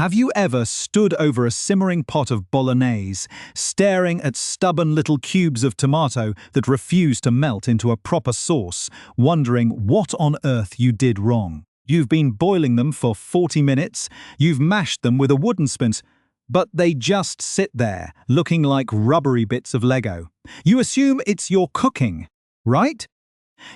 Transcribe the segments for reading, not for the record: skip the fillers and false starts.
Have you ever stood over a simmering pot of bolognese, staring at stubborn little cubes of tomato that refuse to melt into a proper sauce, wondering what on earth you did wrong? You've been boiling them for 40 minutes, you've mashed them with a wooden spoon, but they just sit there, looking like rubbery bits of Lego. You assume it's your cooking, right?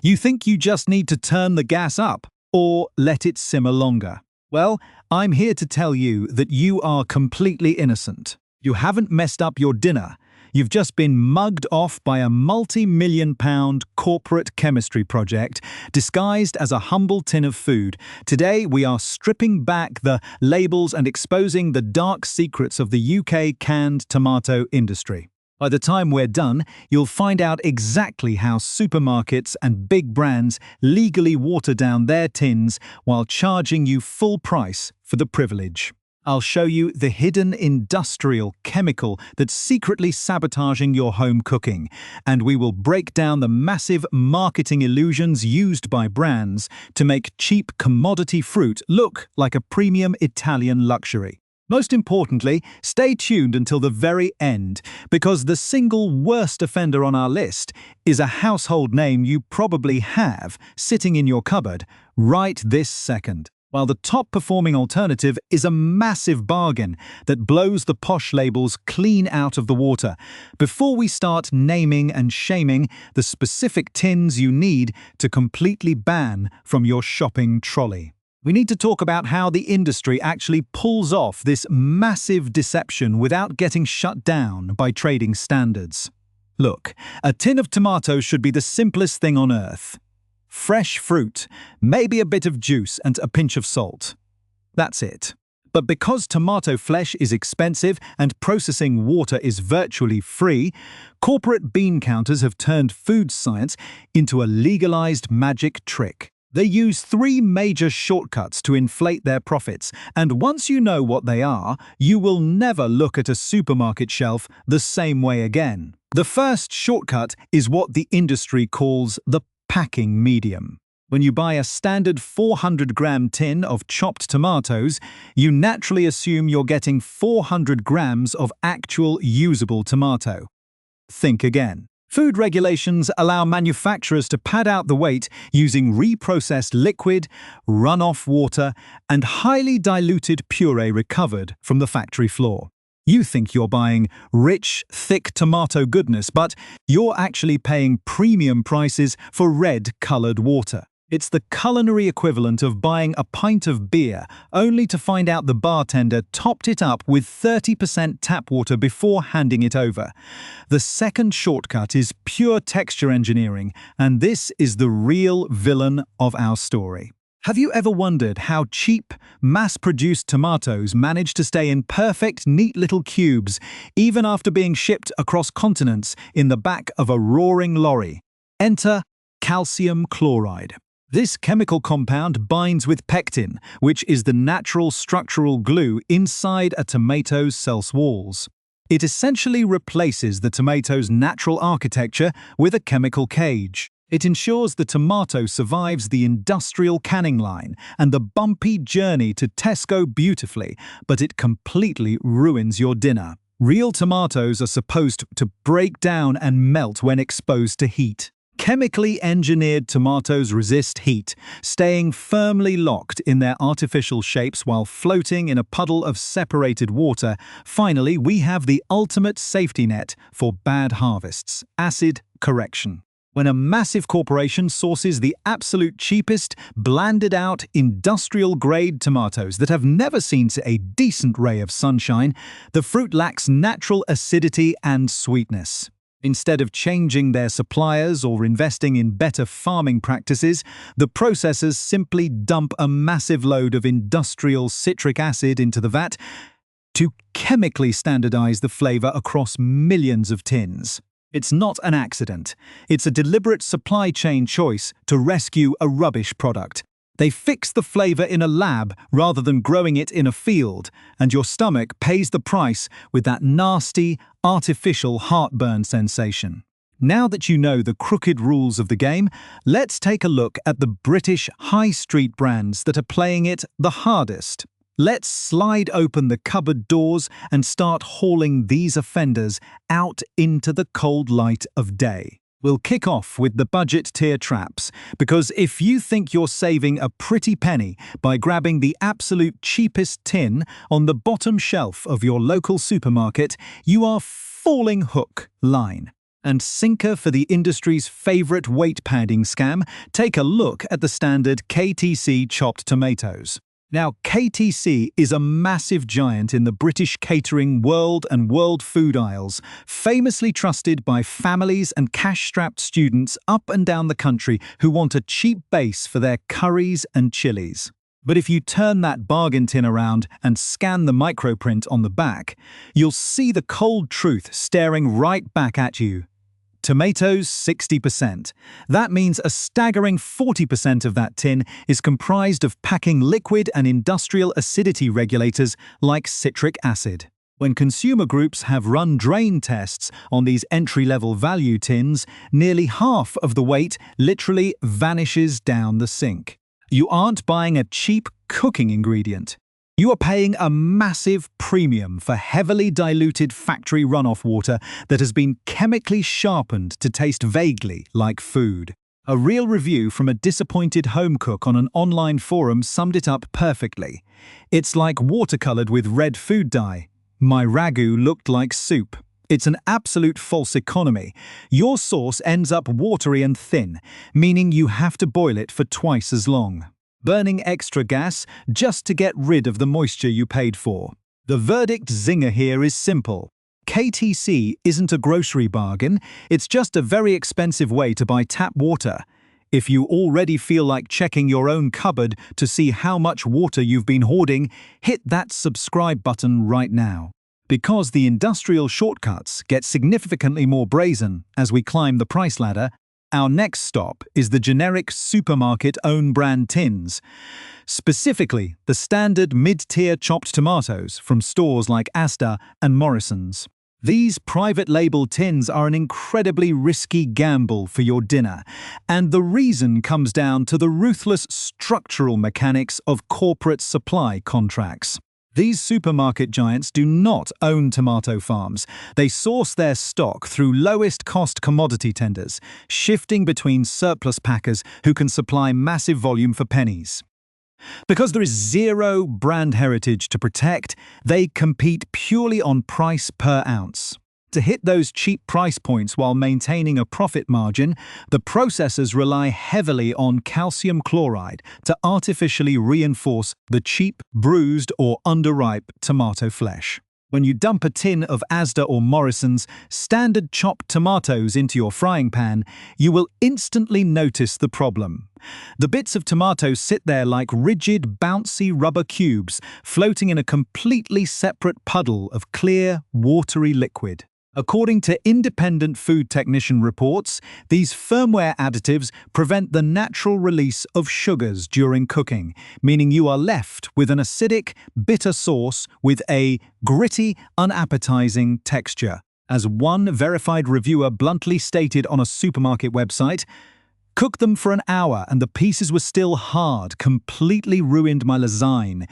You think you just need to turn the gas up or let it simmer longer. Well, I'm here to tell you that you are completely innocent. You haven't messed up your dinner. You've just been mugged off by a multi-million-pound corporate chemistry project disguised as a humble tin of food. Today, we are stripping back the labels and exposing the dark secrets of the UK canned tomato industry. By the time we're done, you'll find out exactly how supermarkets and big brands legally water down their tins while charging you full price for the privilege. I'll show you the hidden industrial chemical that's secretly sabotaging your home cooking, and we will break down the massive marketing illusions used by brands to make cheap commodity fruit look like a premium Italian luxury. Most importantly, stay tuned until the very end, because the single worst offender on our list is a household name you probably have sitting in your cupboard right this second, while the top-performing alternative is a massive bargain that blows the posh labels clean out of the water. Before we start naming and shaming the specific tins you need to completely ban from your shopping trolley, we need to talk about how the industry actually pulls off this massive deception without getting shut down by trading standards. Look, a tin of tomatoes should be the simplest thing on earth. Fresh fruit, maybe a bit of juice and a pinch of salt. That's it. But because tomato flesh is expensive and processing water is virtually free, corporate bean counters have turned food science into a legalized magic trick. They use 3 major shortcuts to inflate their profits, and once you know what they are, you will never look at a supermarket shelf the same way again. The first shortcut is what the industry calls the packing medium. When you buy a standard 400-gram tin of chopped tomatoes, you naturally assume you're getting 400 grams of actual usable tomato. Think again. Food regulations allow manufacturers to pad out the weight using reprocessed liquid, runoff water, and highly diluted puree recovered from the factory floor. You think you're buying rich, thick tomato goodness, but you're actually paying premium prices for red-colored water. It's the culinary equivalent of buying a pint of beer, only to find out the bartender topped it up with 30% tap water before handing it over. The second shortcut is pure texture engineering, and this is the real villain of our story. Have you ever wondered how cheap, mass-produced tomatoes manage to stay in perfect, neat little cubes, even after being shipped across continents in the back of a roaring lorry? Enter calcium chloride. This chemical compound binds with pectin, which is the natural structural glue inside a tomato's cell walls. It essentially replaces the tomato's natural architecture with a chemical cage. It ensures the tomato survives the industrial canning line and the bumpy journey to Tesco beautifully, but it completely ruins your dinner. Real tomatoes are supposed to break down and melt when exposed to heat. Chemically engineered tomatoes resist heat, staying firmly locked in their artificial shapes while floating in a puddle of separated water. Finally, we have the ultimate safety net for bad harvests: acid correction. When a massive corporation sources the absolute cheapest, blanded-out, industrial-grade tomatoes that have never seen a decent ray of sunshine, the fruit lacks natural acidity and sweetness. Instead of changing their suppliers or investing in better farming practices, the processors simply dump a massive load of industrial citric acid into the vat to chemically standardize the flavor across millions of tins. It's not an accident. It's a deliberate supply chain choice to rescue a rubbish product. They fix the flavor in a lab rather than growing it in a field, and your stomach pays the price with that nasty, artificial heartburn sensation. Now that you know the crooked rules of the game, let's take a look at the British high street brands that are playing it the hardest. Let's slide open the cupboard doors and start hauling these offenders out into the cold light of day. We'll kick off with the budget tier traps, because if you think you're saving a pretty penny by grabbing the absolute cheapest tin on the bottom shelf of your local supermarket, you are falling hook, line, and sinker for the industry's favorite weight padding scam. Take a look at the standard KTC chopped tomatoes. Now, KTC is a massive giant in the British catering world and world food aisles, famously trusted by families and cash-strapped students up and down the country who want a cheap base for their curries and chilies. But if you turn that bargain tin around and scan the microprint on the back, you'll see the cold truth staring right back at you. Tomatoes 60%. That means a staggering 40% of that tin is comprised of packing liquid and industrial acidity regulators like citric acid. When consumer groups have run drain tests on these entry-level value tins, nearly half of the weight literally vanishes down the sink. You aren't buying a cheap cooking ingredient. You are paying a massive premium for heavily diluted factory runoff water that has been chemically sharpened to taste vaguely like food. A real review from a disappointed home cook on an online forum summed it up perfectly. It's like watercolored with red food dye. My ragu looked like soup. It's an absolute false economy. Your sauce ends up watery and thin, meaning you have to boil it for twice as long, burning extra gas just to get rid of the moisture you paid for. The verdict zinger here is simple. KTC isn't a grocery bargain, it's just a very expensive way to buy tap water. If you already feel like checking your own cupboard to see how much water you've been hoarding, hit that subscribe button right now. Because the industrial shortcuts get significantly more brazen as we climb the price ladder, our next stop is the generic supermarket own-brand tins. Specifically, the standard mid-tier chopped tomatoes from stores like Asda and Morrison's. These private label tins are an incredibly risky gamble for your dinner, and the reason comes down to the ruthless structural mechanics of corporate supply contracts. These supermarket giants do not own tomato farms. They source their stock through lowest-cost commodity tenders, shifting between surplus packers who can supply massive volume for pennies. Because there is zero brand heritage to protect, they compete purely on price per ounce. To hit those cheap price points while maintaining a profit margin, the processors rely heavily on calcium chloride to artificially reinforce the cheap, bruised or underripe tomato flesh. When you dump a tin of Asda or Morrison's standard chopped tomatoes into your frying pan, you will instantly notice the problem. The bits of tomatoes sit there like rigid, bouncy rubber cubes, floating in a completely separate puddle of clear, watery liquid. According to independent food technician reports, these firmware additives prevent the natural release of sugars during cooking, meaning you are left with an acidic, bitter sauce with a gritty, unappetizing texture. As one verified reviewer bluntly stated on a supermarket website, "Cooked them for an hour and the pieces were still hard, completely ruined my lasagne."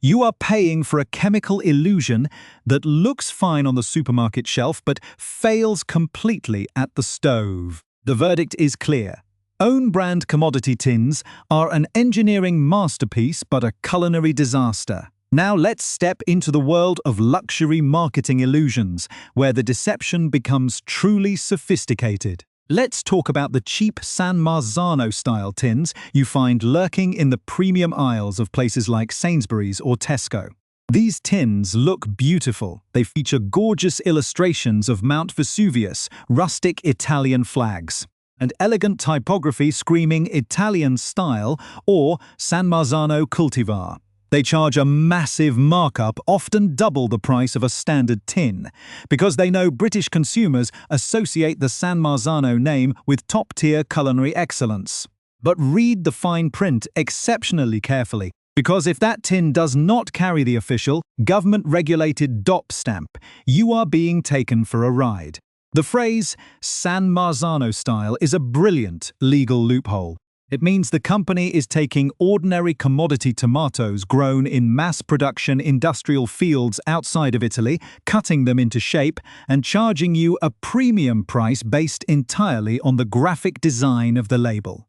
You are paying for a chemical illusion that looks fine on the supermarket shelf but fails completely at the stove. The verdict is clear. Own-brand commodity tins are an engineering masterpiece but a culinary disaster. Now let's step into the world of luxury marketing illusions, where the deception becomes truly sophisticated. Let's talk about the cheap San Marzano-style tins you find lurking in the premium aisles of places like Sainsbury's or Tesco. These tins look beautiful. They feature gorgeous illustrations of Mount Vesuvius, rustic Italian flags, and elegant typography screaming Italian style or San Marzano cultivar. They charge a massive markup, often double the price of a standard tin, because they know British consumers associate the San Marzano name with top-tier culinary excellence. But read the fine print exceptionally carefully, because if that tin does not carry the official, government-regulated DOP stamp, you are being taken for a ride. The phrase San Marzano style is a brilliant legal loophole. It means the company is taking ordinary commodity tomatoes grown in mass production industrial fields outside of Italy, cutting them into shape, and charging you a premium price based entirely on the graphic design of the label.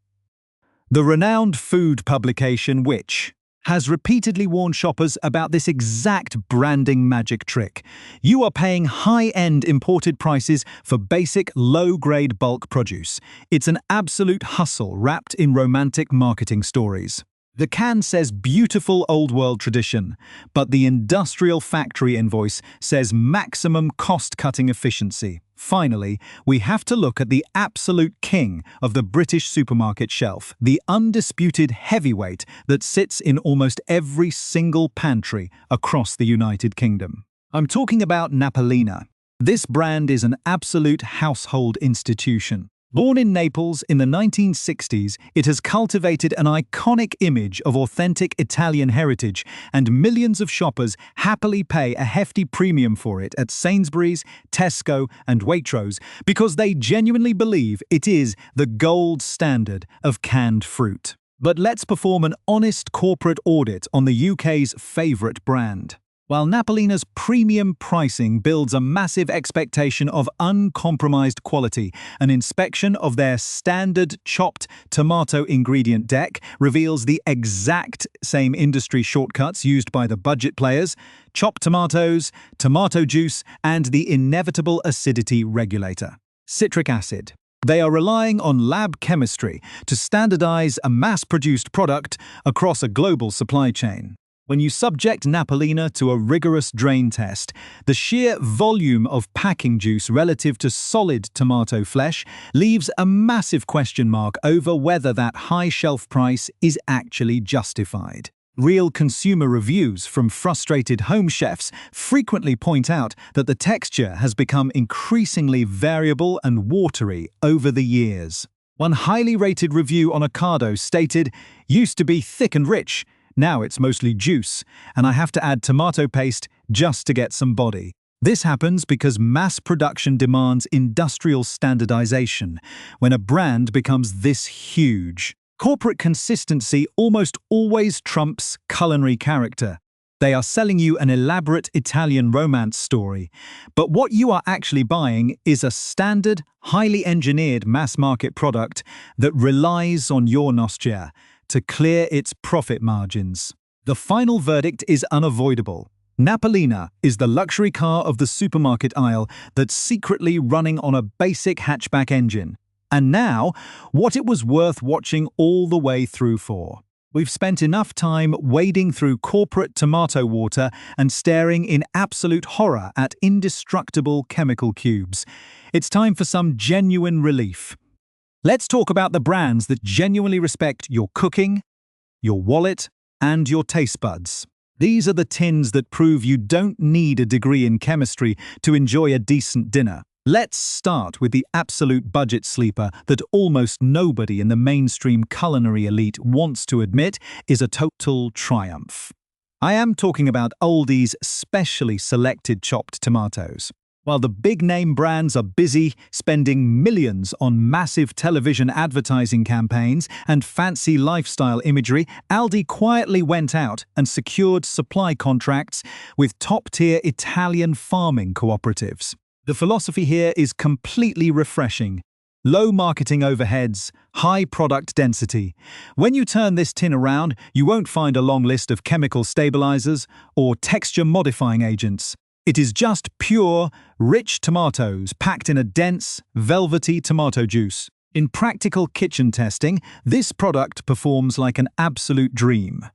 The renowned food publication Which has repeatedly warned shoppers about this exact branding magic trick. You are paying high-end imported prices for basic, low-grade bulk produce. It's an absolute hustle wrapped in romantic marketing stories. The can says beautiful old-world tradition, but the industrial factory invoice says maximum cost-cutting efficiency. Finally, we have to look at the absolute king of the British supermarket shelf, the undisputed heavyweight that sits in almost every single pantry across the United Kingdom. I'm talking about Napolina. This brand is an absolute household institution. Born in Naples in the 1960s, it has cultivated an iconic image of authentic Italian heritage, and millions of shoppers happily pay a hefty premium for it at Sainsbury's, Tesco, and Waitrose because they genuinely believe it is the gold standard of canned fruit. But let's perform an honest corporate audit on the UK's favourite brand. While Napolina's premium pricing builds a massive expectation of uncompromised quality, an inspection of their standard chopped tomato ingredient deck reveals the exact same industry shortcuts used by the budget players: chopped tomatoes, tomato juice, and the inevitable acidity regulator, citric acid. They are relying on lab chemistry to standardize a mass-produced product across a global supply chain. When you subject Napolina to a rigorous drain test, the sheer volume of packing juice relative to solid tomato flesh leaves a massive question mark over whether that high shelf price is actually justified. Real consumer reviews from frustrated home chefs frequently point out that the texture has become increasingly variable and watery over the years. One highly rated review on Ocado stated, "Used to be thick and rich. Now it's mostly juice, and I have to add tomato paste just to get some body." This happens because mass production demands industrial standardization. When a brand becomes this huge, corporate consistency almost always trumps culinary character. They are selling you an elaborate Italian romance story, but what you are actually buying is a standard, highly engineered mass-market product that relies on your nostalgia to clear its profit margins. The final verdict is unavoidable. Napolina is the luxury car of the supermarket aisle that's secretly running on a basic hatchback engine. And now, what it was worth watching all the way through for. We've spent enough time wading through corporate tomato water and staring in absolute horror at indestructible chemical cubes. It's time for some genuine relief. Let's talk about the brands that genuinely respect your cooking, your wallet, and your taste buds. These are the tins that prove you don't need a degree in chemistry to enjoy a decent dinner. Let's start with the absolute budget sleeper that almost nobody in the mainstream culinary elite wants to admit is a total triumph. I am talking about Aldi's specially selected chopped tomatoes. While the big-name brands are busy spending millions on massive television advertising campaigns and fancy lifestyle imagery, Aldi quietly went out and secured supply contracts with top-tier Italian farming cooperatives. The philosophy here is completely refreshing. Low marketing overheads, high product density. When you turn this tin around, you won't find a long list of chemical stabilizers or texture-modifying agents. It is just pure, rich tomatoes packed in a dense, velvety tomato juice. In practical kitchen testing, this product performs like an absolute dream.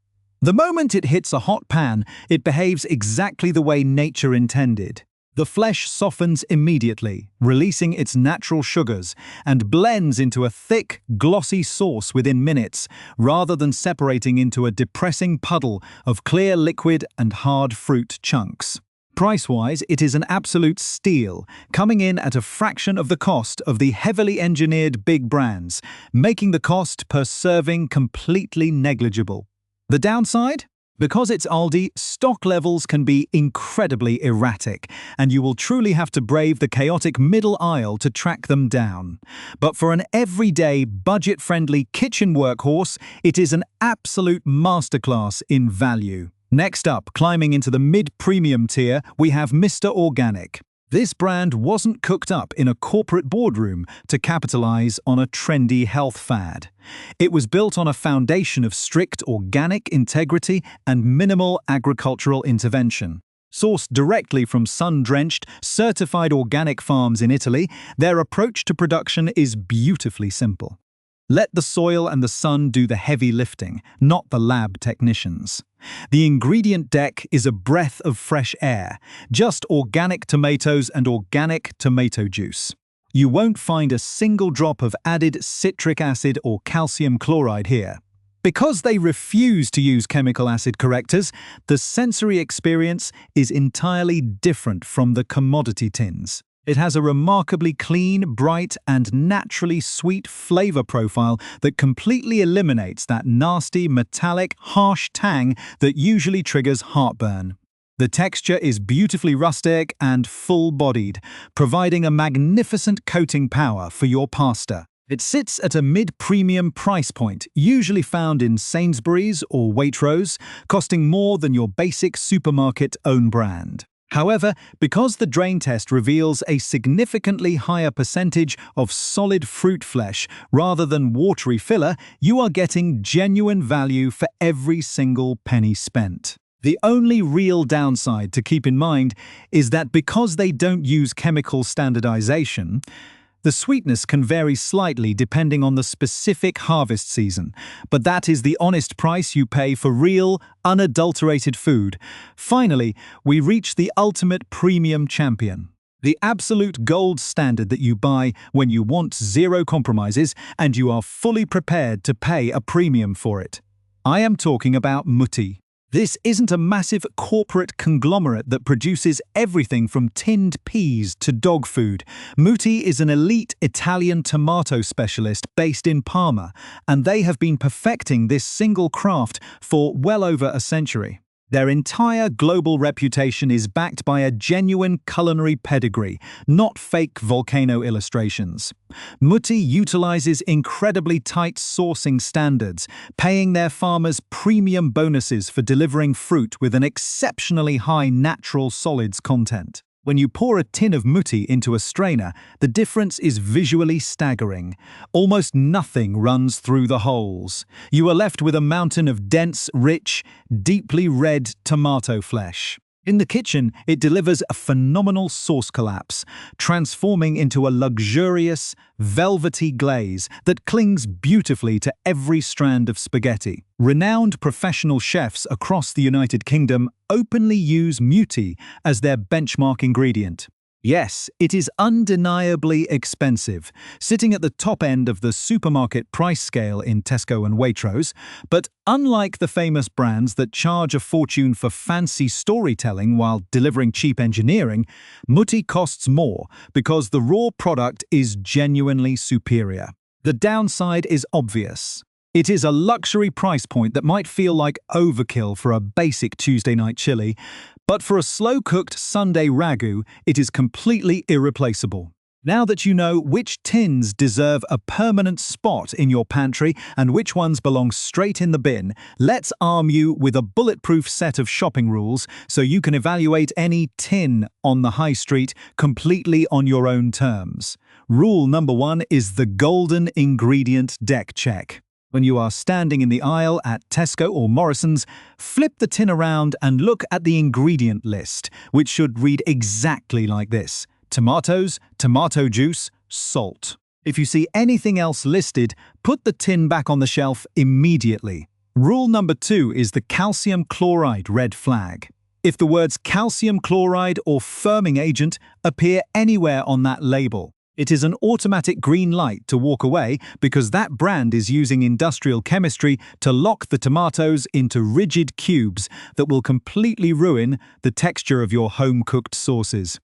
The moment it hits a hot pan, it behaves exactly the way nature intended. The flesh softens immediately, releasing its natural sugars, and blends into a thick, glossy sauce within minutes, rather than separating into a depressing puddle of clear liquid and hard fruit chunks. Price-wise, it is an absolute steal, coming in at a fraction of the cost of the heavily engineered big brands, making the cost per serving completely negligible. The downside? Because it's Aldi, stock levels can be incredibly erratic, and you will truly have to brave the chaotic middle aisle to track them down. But for an everyday, budget-friendly kitchen workhorse, it is an absolute masterclass in value. Next up, climbing into the mid-premium tier, we have Mr. Organic. This brand wasn't cooked up in a corporate boardroom to capitalize on a trendy health fad. It was built on a foundation of strict organic integrity and minimal agricultural intervention. Sourced directly from sun-drenched, certified organic farms in Italy, their approach to production is beautifully simple. Let the soil and the sun do the heavy lifting, not the lab technicians. The ingredient deck is a breath of fresh air, just organic tomatoes and organic tomato juice. You won't find a single drop of added citric acid or calcium chloride here. Because they refuse to use chemical acid correctors, the sensory experience is entirely different from the commodity tins. It has a remarkably clean, bright, and naturally sweet flavor profile that completely eliminates that nasty, metallic, harsh tang that usually triggers heartburn. The texture is beautifully rustic and full-bodied, providing a magnificent coating power for your pasta. It sits at a mid-premium price point, usually found in Sainsbury's or Waitrose, costing more than your basic supermarket own brand. However, because the drain test reveals a significantly higher percentage of solid fruit flesh rather than watery filler, you are getting genuine value for every single penny spent. The only real downside to keep in mind is that because they don't use chemical standardization, the sweetness can vary slightly depending on the specific harvest season, but that is the honest price you pay for real, unadulterated food. Finally, we reach the ultimate premium champion. The absolute gold standard that you buy when you want zero compromises and you are fully prepared to pay a premium for it. I am talking about Mutti. This isn't a massive corporate conglomerate that produces everything from tinned peas to dog food. Mutti is an elite Italian tomato specialist based in Parma, and they have been perfecting this single craft for well over a century. Their entire global reputation is backed by a genuine culinary pedigree, not fake volcano illustrations. Mutti utilizes incredibly tight sourcing standards, paying their farmers premium bonuses for delivering fruit with an exceptionally high natural solids content. When you pour a tin of Mutti into a strainer, the difference is visually staggering. Almost nothing runs through the holes. You are left with a mountain of dense, rich, deeply red tomato flesh. In the kitchen, it delivers a phenomenal sauce collapse, transforming into a luxurious, velvety glaze that clings beautifully to every strand of spaghetti. Renowned professional chefs across the United Kingdom openly use Mutti as their benchmark ingredient. Yes, it is undeniably expensive, sitting at the top end of the supermarket price scale in Tesco and Waitrose, but unlike the famous brands that charge a fortune for fancy storytelling while delivering cheap engineering, Mutti costs more because the raw product is genuinely superior. The downside is obvious. It is a luxury price point that might feel like overkill for a basic Tuesday night chili, but for a slow-cooked Sunday ragu, it is completely irreplaceable. Now that you know which tins deserve a permanent spot in your pantry and which ones belong straight in the bin, let's arm you with a bulletproof set of shopping rules so you can evaluate any tin on the high street completely on your own terms. Rule number 1 is the golden ingredient deck check. When you are standing in the aisle at Tesco or Morrison's, flip the tin around and look at the ingredient list, which should read exactly like this: tomatoes, tomato juice, salt. If you see anything else listed, put the tin back on the shelf immediately. Rule number 2 is the calcium chloride red flag. If the words calcium chloride or firming agent appear anywhere on that label, it is an automatic green light to walk away because that brand is using industrial chemistry to lock the tomatoes into rigid cubes that will completely ruin the texture of your home-cooked sauces.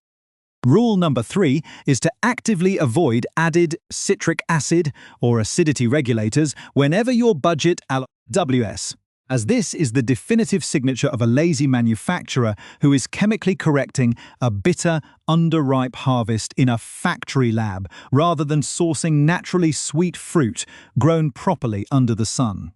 Rule number 3 is to actively avoid added citric acid or acidity regulators whenever your budget allows. as this is the definitive signature of a lazy manufacturer who is chemically correcting a bitter, underripe harvest in a factory lab rather than sourcing naturally sweet fruit grown properly under the sun.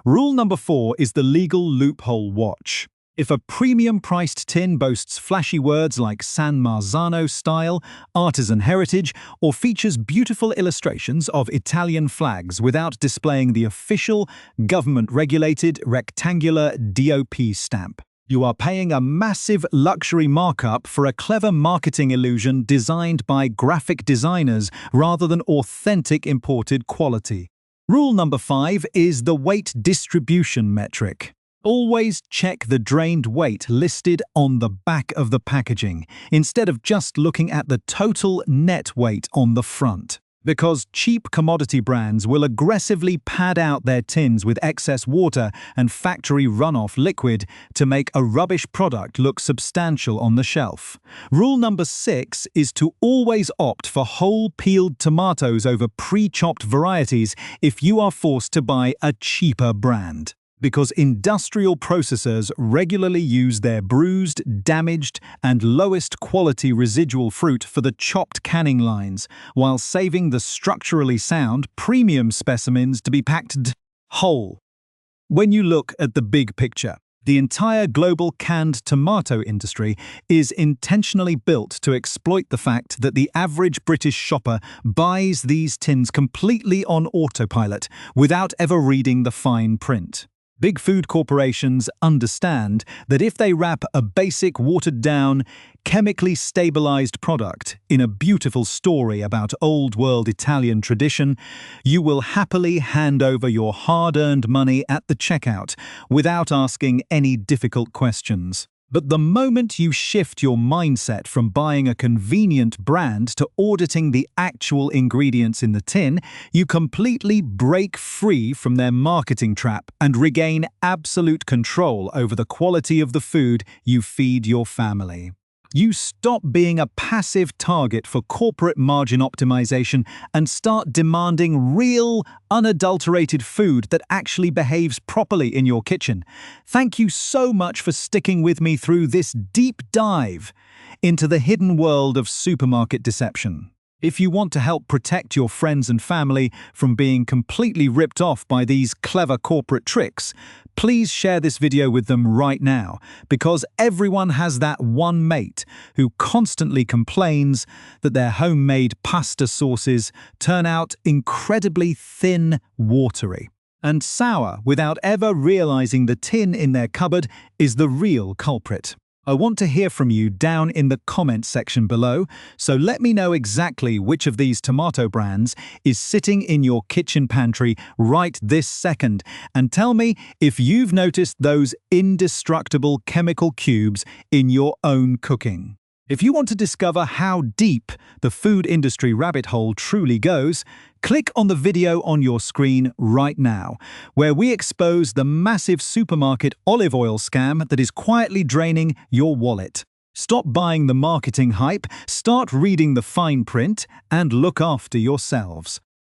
Rule number 4 is the legal loophole watch. If a premium-priced tin boasts flashy words like San Marzano style, artisan heritage, or features beautiful illustrations of Italian flags without displaying the official, government-regulated, rectangular DOP stamp, you are paying a massive luxury markup for a clever marketing illusion designed by graphic designers rather than authentic imported quality. Rule number 5 is the weight distribution metric. Always check the drained weight listed on the back of the packaging, instead of just looking at the total net weight on the front. Because cheap commodity brands will aggressively pad out their tins with excess water and factory runoff liquid to make a rubbish product look substantial on the shelf. Rule number 6 is to always opt for whole peeled tomatoes over pre-chopped varieties if you are forced to buy a cheaper brand. Because industrial processors regularly use their bruised, damaged, and lowest quality residual fruit for the chopped canning lines, while saving the structurally sound, premium specimens to be packed whole. When you look at the big picture, the entire global canned tomato industry is intentionally built to exploit the fact that the average British shopper buys these tins completely on autopilot without ever reading the fine print. Big food corporations understand that if they wrap a basic, watered-down, chemically stabilized product in a beautiful story about old-world Italian tradition, you will happily hand over your hard-earned money at the checkout without asking any difficult questions. But the moment you shift your mindset from buying a convenient brand to auditing the actual ingredients in the tin, you completely break free from their marketing trap and regain absolute control over the quality of the food you feed your family. You stop being a passive target for corporate margin optimization and start demanding real, unadulterated food that actually behaves properly in your kitchen. Thank you so much for sticking with me through this deep dive into the hidden world of supermarket deception. If you want to help protect your friends and family from being completely ripped off by these clever corporate tricks, please share this video with them right now, because everyone has that one mate who constantly complains that their homemade pasta sauces turn out incredibly thin, watery, and sour without ever realizing the tin in their cupboard is the real culprit. I want to hear from you down in the comment section below, so let me know exactly which of these tomato brands is sitting in your kitchen pantry right this second, and tell me if you've noticed those indestructible chemical cubes in your own cooking. If you want to discover how deep the food industry rabbit hole truly goes, click on the video on your screen right now, where we expose the massive supermarket olive oil scam that is quietly draining your wallet. Stop buying the marketing hype, start reading the fine print, and look after yourselves.